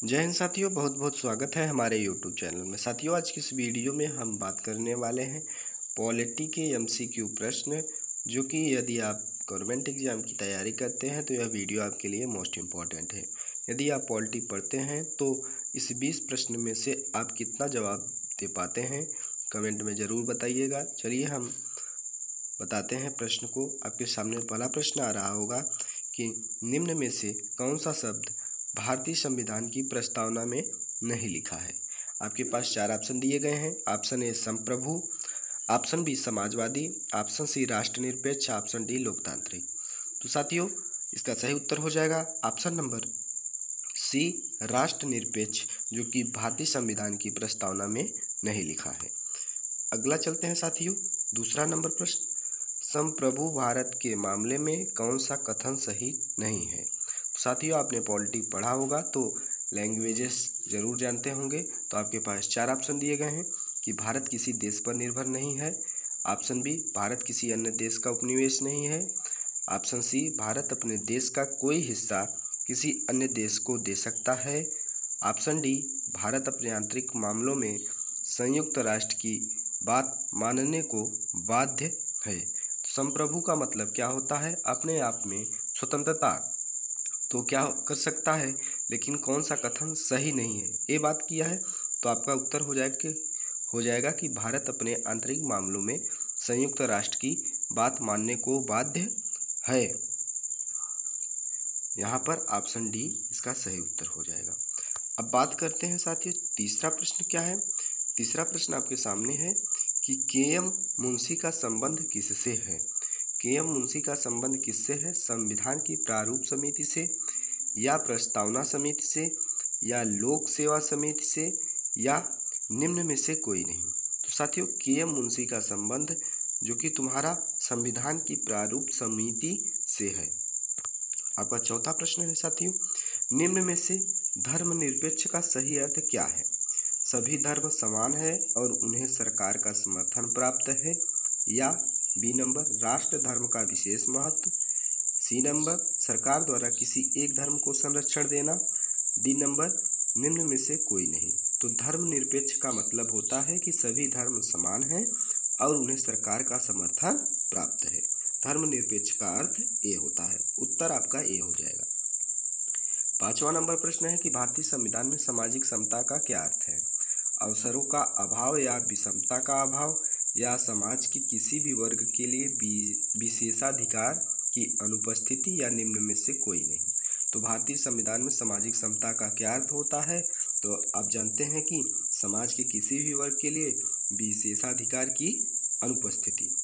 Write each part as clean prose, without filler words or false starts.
जय हिंद साथियों, बहुत बहुत स्वागत है हमारे YouTube चैनल में। साथियों, आज की इस वीडियो में हम बात करने वाले हैं पॉलिटी के MCQ प्रश्न, जो कि यदि आप गवर्नमेंट एग्जाम की तैयारी करते हैं तो यह वीडियो आपके लिए मोस्ट इम्पॉर्टेंट है। यदि आप पॉलिटी पढ़ते हैं तो इस 20 प्रश्न में से आप कितना जवाब दे पाते हैं, कमेंट में ज़रूर बताइएगा। चलिए हम बताते हैं प्रश्न को। आपके सामने पहला प्रश्न आ रहा होगा कि निम्न में से कौन सा शब्द भारतीय संविधान की प्रस्तावना में नहीं लिखा है। आपके पास 4 ऑप्शन दिए गए हैं। ऑप्शन ए संप्रभु, ऑप्शन बी समाजवादी, ऑप्शन सी राष्ट्रनिरपेक्ष, ऑप्शन डी लोकतांत्रिक। तो साथियों, इसका सही उत्तर हो जाएगा ऑप्शन नंबर सी राष्ट्रनिरपेक्ष, जो कि भारतीय संविधान की प्रस्तावना में नहीं लिखा है। अगला चलते हैं साथियों, दूसरा नंबर प्रश्न, संप्रभु भारत के मामले में कौन सा कथन सही नहीं है। साथियों, आपने पॉलिटी पढ़ा होगा तो लैंग्वेजेस ज़रूर जानते होंगे। तो आपके पास 4 ऑप्शन दिए गए हैं कि भारत किसी देश पर निर्भर नहीं है, ऑप्शन बी भारत किसी अन्य देश का उपनिवेश नहीं है, ऑप्शन सी भारत अपने देश का कोई हिस्सा किसी अन्य देश को दे सकता है, ऑप्शन डी भारत अपने आंतरिक मामलों में संयुक्त राष्ट्र की बात मानने को बाध्य है। संप्रभु का मतलब क्या होता है? अपने आप में स्वतंत्रता तो क्या कर सकता है, लेकिन कौन सा कथन सही नहीं है, ये बात किया है। तो आपका उत्तर हो जाएगा कि भारत अपने आंतरिक मामलों में संयुक्त राष्ट्र की बात मानने को बाध्य है। यहाँ पर ऑप्शन डी इसका सही उत्तर हो जाएगा। अब बात करते हैं साथियों, तीसरा प्रश्न क्या है। तीसरा प्रश्न आपके सामने है कि KM मुंशी का संबंध किससे है। KM मुंशी का संबंध किससे है? संविधान की प्रारूप समिति से, या प्रस्तावना समिति से, या लोक सेवा समिति से, या निम्न में से कोई नहीं। तो साथियों, KM मुंशी का संबंध जो कि तुम्हारा संविधान की प्रारूप समिति से है। आपका चौथा प्रश्न है साथियों, निम्न में से धर्मनिरपेक्ष का सही अर्थ क्या है। सभी धर्म समान है और उन्हें सरकार का समर्थन प्राप्त है, या बी नंबर राष्ट्र धर्म का विशेष महत्व, सी नंबर सरकार द्वारा किसी एक धर्म को संरक्षण देना, डी नंबर निम्न में से कोई नहीं। तो धर्मनिरपेक्ष का मतलब होता है कि सभी धर्म समान हैं और उन्हें सरकार का समर्थन प्राप्त है। धर्मनिरपेक्ष का अर्थ ए होता है। उत्तर आपका ए हो जाएगा। 5वां नंबर प्रश्न है कि भारतीय संविधान में सामाजिक समता का क्या अर्थ है। अवसरों का अभाव या विषमता का अभाव, या समाज के किसी भी वर्ग के लिए विशेषाधिकार की अनुपस्थिति, या निम्न में से कोई नहीं। तो भारतीय संविधान में सामाजिक समता का क्या अर्थ होता है? तो आप जानते हैं कि समाज के किसी भी वर्ग के लिए विशेषाधिकार की अनुपस्थिति।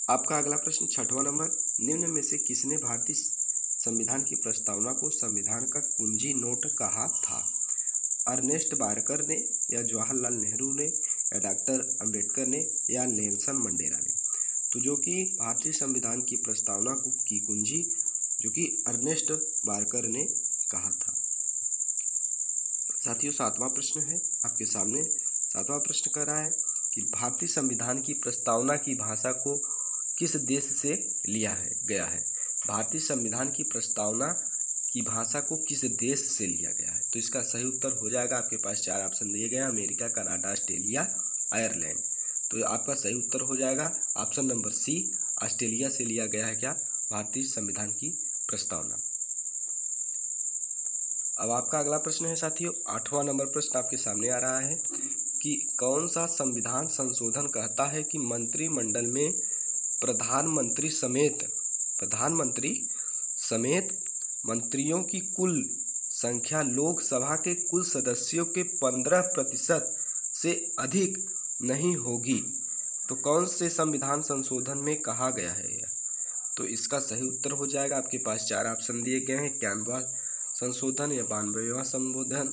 आपका अगला प्रश्न 6वां नंबर, निम्न में से किसने भारतीय संविधान की प्रस्तावना को संविधान का कुंजी नोट कहा था। अर्नेस्ट बारकर ने, या जवाहरलाल नेहरू ने, या डॉक्टर अंबेडकर ने, या नेल्सन मंडेला ने। तो जो कि भारतीय संविधान की प्रस्तावना की कुंजी जो कि अर्नेस्ट बारकर ने कहा था। साथियों, 7वां प्रश्न है आपके सामने। 7वां प्रश्न कह रहा है कि भारतीय संविधान की प्रस्तावना की भाषा को किस देश से लिया गया है। भारतीय संविधान की प्रस्तावना की भाषा को किस देश से लिया गया है। तो इसका सही उत्तर हो जाएगा, आपके पास 4 ऑप्शन दिए गए हैं, अमेरिका, कनाडा, ऑस्ट्रेलिया, आयरलैंड। तो आपका सही उत्तर हो जाएगा ऑप्शन नंबर सी, ऑस्ट्रेलिया से लिया गया है क्या, भारतीय संविधान की प्रस्तावना। अब आपका अगला प्रश्न है साथियों, 8वां नंबर प्रश्न आपके सामने आ रहा है कि कौन सा संविधान संशोधन कहता है कि मंत्रिमंडल में प्रधानमंत्री समेत मंत्रियों की कुल संख्या लोकसभा के कुल सदस्यों के 15% से अधिक नहीं होगी। तो कौन से संविधान संशोधन में कहा गया है यह। तो इसका सही उत्तर हो जाएगा, आपके पास 4 ऑप्शन दिए गए हैं, 91वां संशोधन, या 92वां संशोधन,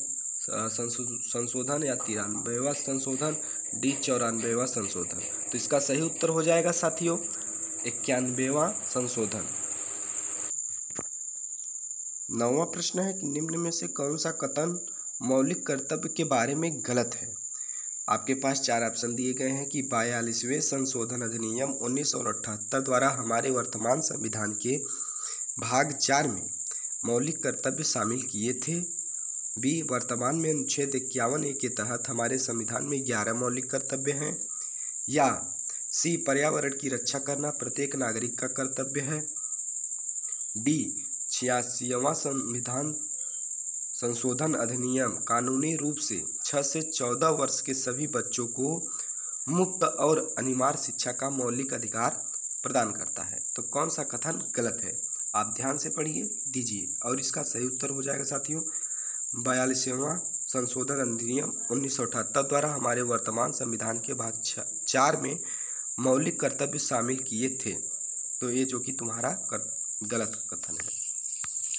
या 93वां संशोधन, डी 94वां संशोधन। तो इसका सही उत्तर हो जाएगा साथियों 91वां संशोधन। 9वां प्रश्न है कि निम्न में से कौन सा कथन मौलिक कर्तव्य के बारे में गलत है। आपके पास 4 ऑप्शन दिए गए हैं कि 42वें संशोधन अधिनियम 1978 द्वारा हमारे वर्तमान संविधान के भाग 4 में मौलिक कर्तव्य शामिल किए थे, बी, वर्तमान में अनुच्छेद 51A के तहत हमारे संविधान में 11 मौलिक कर्तव्य हैं। या सी, पर्यावरण की रक्षा करना प्रत्येक नागरिक का कर्तव्य है। डी, 86वां संविधान संशोधन अधिनियम कानूनी रूप से 6 से 14 वर्ष के सभी बच्चों को मुफ्त और अनिवार्य शिक्षा का मौलिक अधिकार प्रदान करता है। तो कौन सा कथन गलत है? आप ध्यान से पढ़िए दीजिए और इसका सही उत्तर हो जाएगा साथियों 42वां संशोधन अधिनियम 1978 द्वारा हमारे वर्तमान संविधान के भाग 4 में मौलिक कर्तव्य शामिल किए थे। तो ये जो कि तुम्हारा गलत कथन है।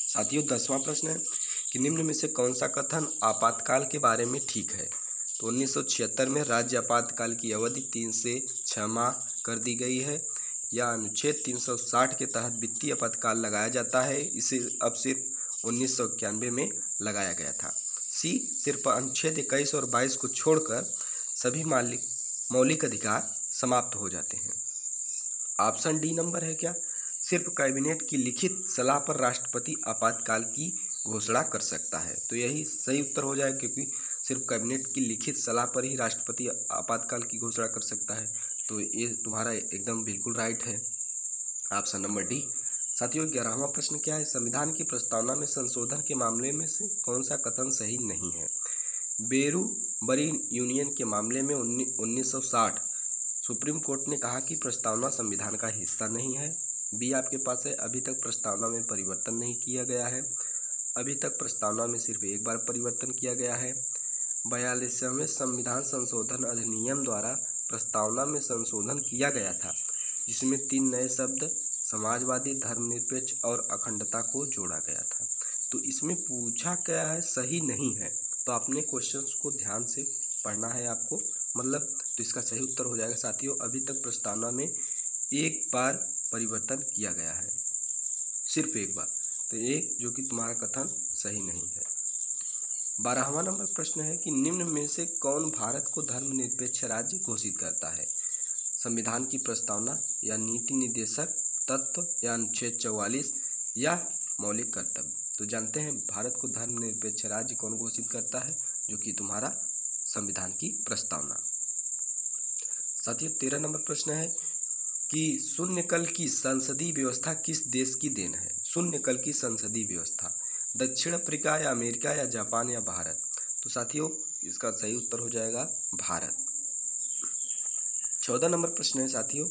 साथियों 10वां प्रश्न है कि निम्न में से कौन सा कथन आपातकाल के बारे में ठीक है? तो 1976 में राज्य आपातकाल की अवधि 3 से 6 माह कर दी गई है। या अनुच्छेद 360 के तहत वित्तीय आपातकाल लगाया जाता है, इसे अब सिर्फ 1991 में लगाया गया था। सी, सिर्फ अनुच्छेद 21 और 22 को छोड़कर सभी मौलिक अधिकार समाप्त हो जाते हैं। ऑप्शन डी नंबर है क्या? सिर्फ कैबिनेट की लिखित सलाह पर राष्ट्रपति आपातकाल की घोषणा कर सकता है। तो यही सही उत्तर हो जाएगा क्योंकि सिर्फ कैबिनेट की लिखित सलाह पर ही राष्ट्रपति आपातकाल की घोषणा कर सकता है। तो ये तुम्हारा एकदम बिल्कुल राइट है, ऑप्शन नंबर डी। साथियों 11वां प्रश्न क्या है? संविधान की प्रस्तावना में संशोधन के मामले में से कौन सा कथन सही नहीं है? बेरूबरी यूनियन के मामले में 1960 सुप्रीम कोर्ट ने कहा कि प्रस्तावना संविधान का हिस्सा नहीं है। बी आपके पास है, अभी तक प्रस्तावना में परिवर्तन नहीं किया गया है। अभी तक प्रस्तावना में सिर्फ एक बार परिवर्तन किया गया है। 42वें संविधान संशोधन अधिनियम द्वारा प्रस्तावना में संशोधन किया गया था, जिसमें 3 नए शब्द समाजवादी, धर्मनिरपेक्ष और अखंडता को जोड़ा गया था। तो इसमें पूछा गया है सही नहीं है, तो आपने क्वेश्चंस को ध्यान से पढ़ना है आपको, मतलब तो इसका सही उत्तर हो जाएगा साथियों अभी तक प्रस्तावना में एक बार परिवर्तन किया गया है, सिर्फ एक बार। तो एक जो कि तुम्हारा कथन सही नहीं है। 12वां नंबर प्रश्न है कि निम्न में से कौन भारत को धर्मनिरपेक्ष राज्य घोषित करता है? संविधान की प्रस्तावना या नीति निर्देशक तत्व या अनुच्छेद 44 या मौलिक कर्तव्य? तो जानते हैं भारत को धर्मनिरपेक्ष राज्य कौन घोषित करता है, जो कि तुम्हारा संविधान की प्रस्तावना। साथियों 13 नंबर प्रश्न है कि शून्यकाल की संसदीय व्यवस्था किस देश की देन है? शून्यकाल की संसदीय व्यवस्था दक्षिण अफ्रीका या अमेरिका या जापान या भारत? तो साथियों इसका सही उत्तर हो जाएगा भारत। 14 नंबर प्रश्न है साथियों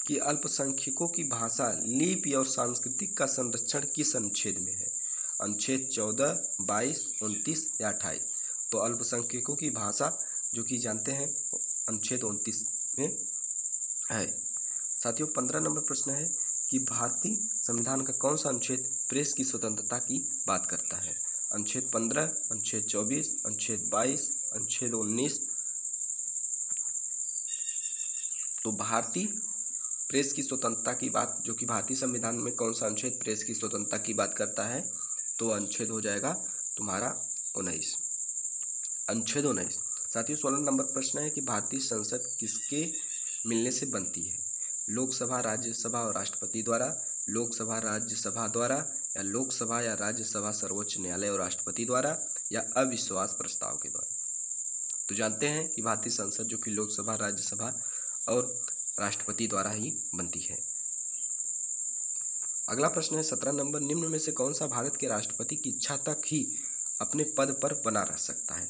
कि अल्पसंख्यकों की भाषा, लिपि और संस्कृति का संरक्षण किस अनुच्छेद में है? अनुच्छेद 14, 22, 29 या 28? तो अल्पसंख्यकों की भाषा जो कि जानते हैं अनुच्छेद 29 में है। साथियों 15 नंबर प्रश्न है कि भारतीय संविधान का कौन सा अनुच्छेद प्रेस की स्वतंत्रता की बात करता है? अनुच्छेद 15, अनुच्छेद 24, अनुच्छेद 22, अनुच्छेद 19? तो भारतीय प्रेस की स्वतंत्रता की बात जो कि भारतीय संविधान में कौन सा अनुच्छेद प्रेस की स्वतंत्रता की बात करता है? तो अनुच्छेद हो जाएगा तुम्हारा 19, अनुच्छेद 19। साथियों 16 नंबर प्रश्न है कि भारतीय संसद किसके मिलने से बनती है? लोकसभा, राज्यसभा और राष्ट्रपति द्वारा, लोकसभा राज्यसभा द्वारा, या लोकसभा या राज्यसभा सर्वोच्च न्यायालय और राष्ट्रपति द्वारा, या अविश्वास प्रस्ताव के द्वारा? तो जानते हैं कि भारतीय संसद जो कि लोकसभा, राज्यसभा और राष्ट्रपति द्वारा ही बनती है। अगला प्रश्न है 17 नंबर, निम्न में से कौन सा भारत के राष्ट्रपति की इच्छा तक ही अपने पद पर बना रह सकता है?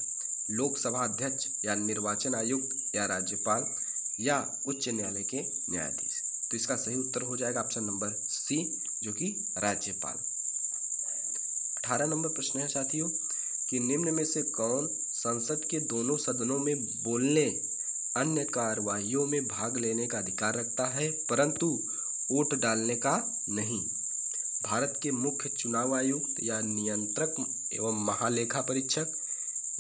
लोकसभा अध्यक्ष या निर्वाचन आयुक्त या राज्यपाल या उच्च न्यायालय के न्यायाधीश? तो इसका सही उत्तर हो जाएगा ऑप्शन नंबर सी जो कि राज्यपाल। 18 नंबर प्रश्न है साथियों कि निम्न में से कौन संसद के दोनों सदनों में बोलने, अन्य कार्यवाहियों में भाग लेने का अधिकार रखता है परंतु वोट डालने का नहीं? भारत के मुख्य चुनाव आयुक्त या नियंत्रक एवं महालेखा परीक्षक,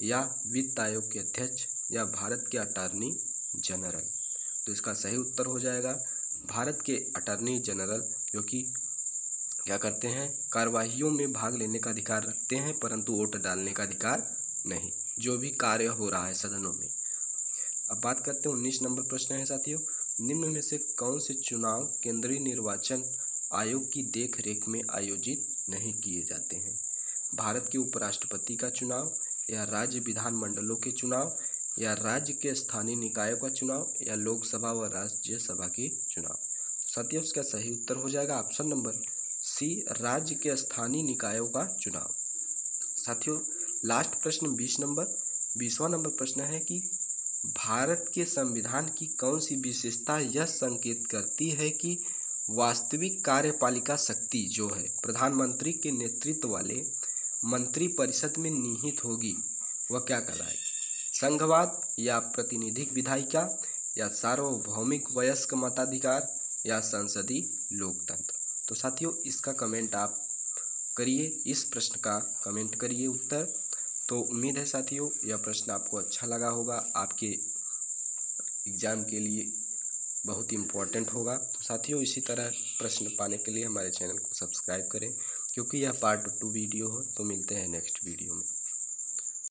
या वित्त आयोग के अध्यक्ष, या भारत के अटॉर्नी जनरल? तो इसका सही उत्तर हो जाएगा भारत के अटॉर्नी जनरल, जो कि क्या करते हैं, कार्यवाहियों में भाग लेने का अधिकार रखते हैं परंतु वोट डालने का अधिकार नहीं, जो भी कार्य हो रहा है सदनों में। अब बात करते हैं 19 नंबर प्रश्न है साथियों, निम्न में से कौन से चुनाव केंद्रीय निर्वाचन आयोग की देख रेख में आयोजित नहीं किए जाते हैं? भारत के उपराष्ट्रपति का चुनाव, या राज्य विधानमंडलों के चुनाव, या राज्य के स्थानीय निकायों का चुनाव, या लोकसभा व राज्यसभा के चुनाव। साथियों इसका सही उत्तर हो जाएगा ऑप्शन नंबर सी, राज्य के स्थानीय निकायों का चुनाव। साथियों लास्ट प्रश्न 20वां नंबर प्रश्न है कि भारत के संविधान की कौन सी विशेषता यह संकेत करती है कि वास्तविक कार्यपालिका शक्ति जो है प्रधानमंत्री के नेतृत्व वाले मंत्रिपरिषद में निहित होगी, वह क्या कहलाए? संघवाद, या प्रातिनिधिक विधायिका, या सार्वभौमिक वयस्क मताधिकार, या संसदीय लोकतंत्र। तो साथियों इसका कमेंट आप करिए, इस प्रश्न का कमेंट करिए उत्तर। तो उम्मीद है साथियों यह प्रश्न आपको अच्छा लगा होगा, आपके एग्ज़ाम के लिए बहुत इम्पोर्टेंट होगा। तो साथियों इसी तरह प्रश्न पाने के लिए हमारे चैनल को सब्सक्राइब करें, क्योंकि यह पार्ट 2 वीडियो हो। तो मिलते हैं नेक्स्ट वीडियो में।